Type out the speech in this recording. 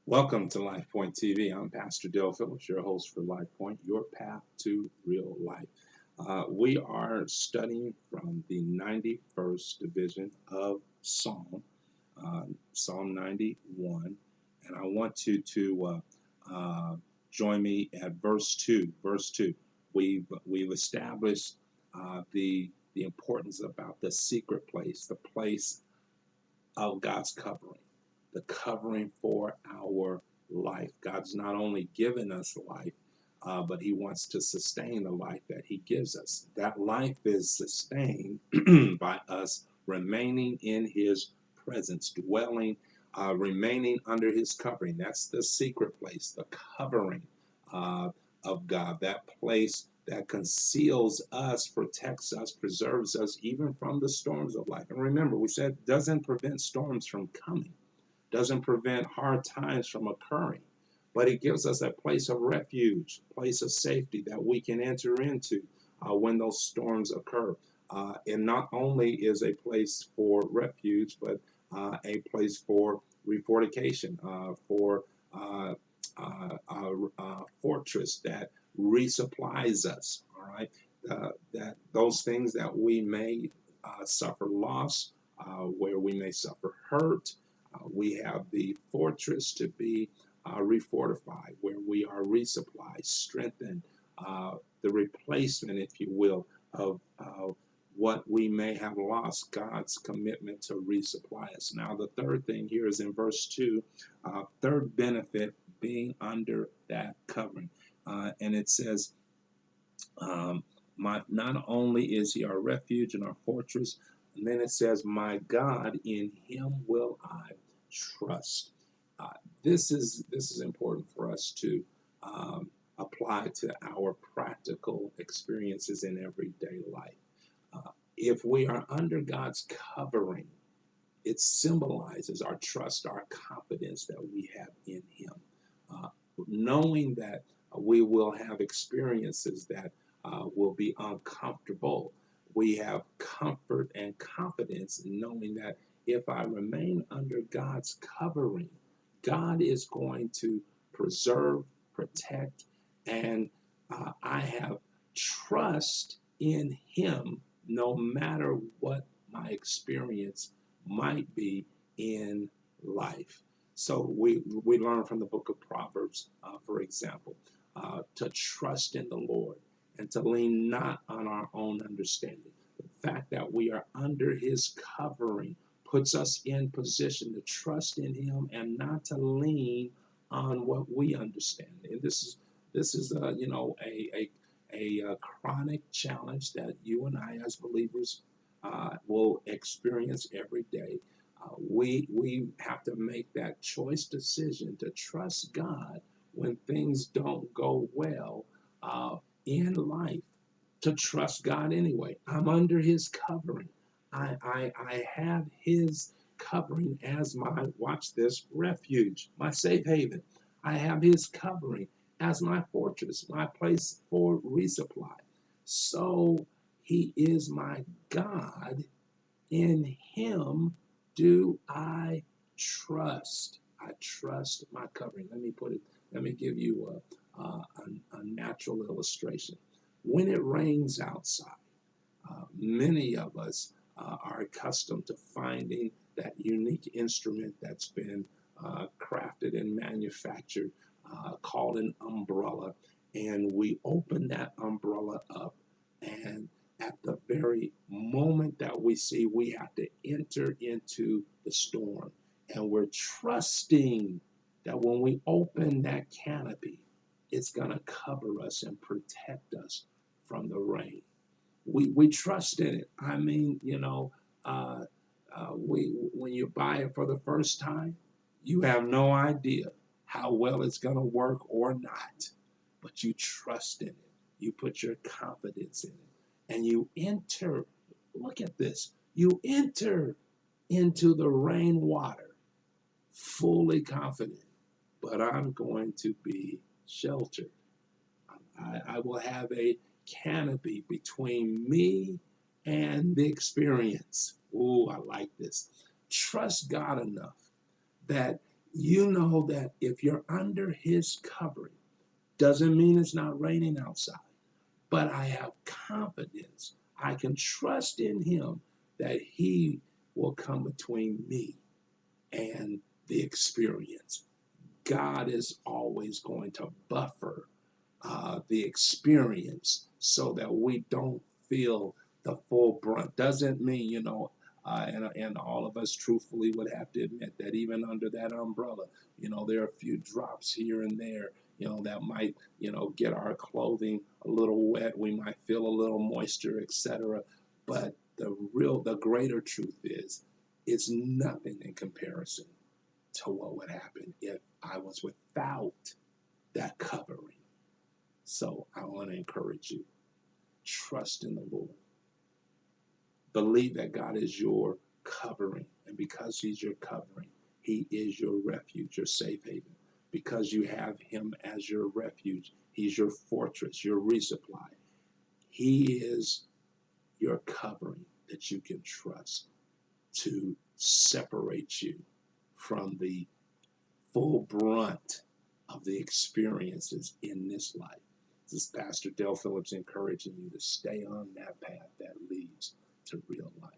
Welcome to Life Point TV. I'm Pastor Dale Phillips, your host for Life Point, your path to real life. We are studying from the 91st division of Psalm, Psalm 91, and I want you to join me at verse 2. Verse 2. We've established the importance about the secret place, the place of God's covering, the covering for our life. God's not only given us life, but He wants to sustain the life that He gives us. That life is sustained by us remaining in His presence, dwelling, remaining under His covering. That's the secret place, the covering uh, of God, that place that conceals us, protects us, preserves us, even from the storms of life. And remember, we said doesn't prevent storms from coming, doesn't prevent hard times from occurring, but it gives us a place of refuge, a place of safety that we can enter into when those storms occur. And not only is a place for refuge, but a place for refortification, for a fortress that resupplies us. All right, that those things that we may suffer loss, where we may suffer hurt, we have the fortress to be refortified, where we are resupplied, strengthened, the replacement, if you will, of what we may have lost, God's commitment to resupply us. Now, the third thing here is in verse 2, third benefit being under that covering. And it says, not only is He our refuge and our fortress, and then it says, my God, in Him will I trust. Uh, this is important for us to apply to our practical experiences in everyday life. If we are under God's covering, it symbolizes our trust, our confidence that we have in Him, uh, knowing that we will have experiences that will be uncomfortable. We have comfort and confidence in knowing that if I remain under God's covering, God is going to preserve, protect, and I have trust in Him no matter what my experience might be in life. So we learn from the book of Proverbs, for example, to trust in the Lord and to lean not on our own understanding. The fact that we are under His covering puts us in position to trust in Him and not to lean on what we understand. And this is a chronic challenge that you and I as believers will experience every day. We have to make that choice decision to trust God when things don't go well in life, to trust God anyway. I'm under His covering. I have His covering as my, watch this, refuge, my safe haven. I have His covering as my fortress, my place for resupply. So He is my God. In Him do I trust. I trust my covering. Let me give you a natural illustration. When it rains outside, many of us are accustomed to finding that unique instrument that's been crafted and manufactured called an umbrella. And we open that umbrella up, and at the very moment that we see we have to enter into the storm, and we're trusting that when we open that canopy, it's going to cover us and protect us from the rain. We trust in it. I mean, we when you buy it for the first time, you have no idea how well it's going to work or not, but you trust in it. You put your confidence in it, and you enter. Look at this. You enter into the rainwater fully confident, but I'm going to be sheltered. I will have a canopy between me and the experience. Ooh, I like this. Trust God enough that You know that if you're under his covering, doesn't mean it's not raining outside, but I have confidence. I can trust in him that he will come between me and the experience. God is always going to buffer the experience so that we don't feel the full brunt. Doesn't mean, and all of us truthfully would have to admit that even under that umbrella, there are a few drops here and there, that might, get our clothing a little wet. We might feel a little moisture, etc. But the greater truth is, it's nothing in comparison to what would happen if I was without that covering. So I want to encourage you, trust in the Lord. Believe that God is your covering. And because he's your covering, he is your refuge, your safe haven. Because you have him as your refuge, he's your fortress, your resupply. He is your covering that you can trust to separate you from the full brunt of the experiences in this life. This is Pastor Dale Phillips encouraging you to stay on that path that leads to real life.